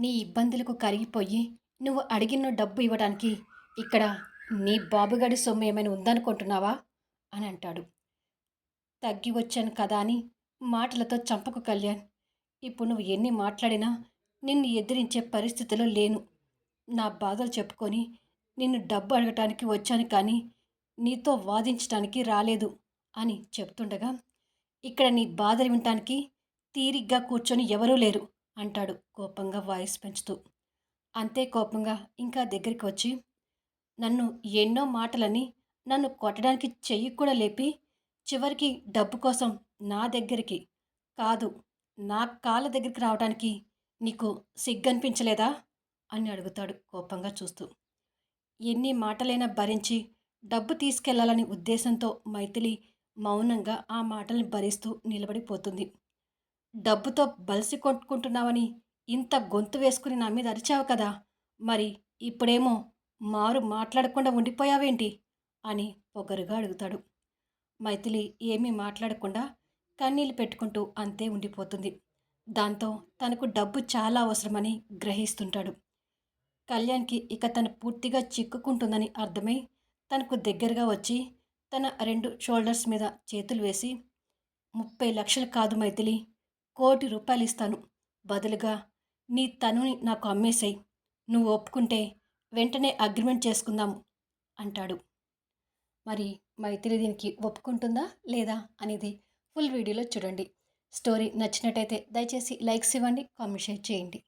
నీ ఇబ్బందులకు కరిగిపోయి నువ్వు అడిగిన డబ్బు ఇవ్వడానికి ఇక్కడ నీ బాబుగాడి సొమ్ము ఏమైనా ఉందనుకుంటున్నావా అని అంటాడు. తగ్గి వచ్చాను కదా అని మాటలతో చంపకు కళ్యాణ్. ఇప్పుడు నువ్వు ఎన్ని మాట్లాడినా నిన్ను ఎదిరించే పరిస్థితిలో లేను. నా బాధలు చెప్పుకొని నిన్ను డబ్బు అడగటానికి వచ్చాను కానీ నీతో వాదించటానికి రాలేదు అని చెప్తుండగా, ఇక్కడ నీ బాధలు వినటానికి తీరిగ్గా కూర్చొని ఎవరూ లేరు అంటాడు కోపంగా వాయిస్ పెంచుతూ. అంతే కోపంగా ఇంకా దగ్గరికి వచ్చి, నన్ను ఎన్నో మాటలని నన్ను కొట్టడానికి చెయ్యి కూడా లేపి చివరికి డబ్బు కోసం నా దగ్గరికి కాదు నా కాళ్ళ దగ్గరికి రావడానికి నీకు సిగ్గనిపించలేదా అని అడుగుతాడు కోపంగా చూస్తూ. ఎన్ని మాటలైనా భరించి డబ్బు తీసుకెళ్లాలని ఉద్దేశంతో మైథిలి మౌనంగా ఆ మాటల్ని భరిస్తూ నిలబడిపోతుంది. డబ్బుతో బలిసి కొట్టుకుంటున్నావని ఇంత గొంతు వేసుకుని నా మీద అరిచావు కదా, మరి ఇప్పుడేమో మారు మాట్లాడకుండా ఉండిపోయావేంటి అని పొగరుగా అడుగుతాడు. మైథిలి ఏమీ మాట్లాడకుండా కన్నీళ్లు పెట్టుకుంటూ అంతే ఉండిపోతుంది. దాంతో తనకు డబ్బు చాలా అవసరమని గ్రహిస్తుంటాడు. కళ్యాణ్కి ఇక తను పూర్తిగా చిక్కుకుంటుందని అర్థమై తనకు దగ్గరగా వచ్చి తన 2 షోల్డర్స్ మీద చేతులు వేసి, 30 లక్షలు కాదు మైథిలి, 1,00,00,000 ఇస్తాను. బదులుగా నీ తనుని నాకు అమ్మేసేయ్. నువ్వు ఒప్పుకుంటే వెంటనే అగ్రిమెంట్ చేసుకుందాం అంటాడు. మరి మైథిలి దీనికి ఒప్పుకుంటుందా లేదా అనేది ఫుల్ వీడియోలో చూడండి. స్టోరీ నచ్చినట్టయితే దయచేసి లైక్స్ ఇవ్వండి, కామెంట్ షేర్ చేయండి.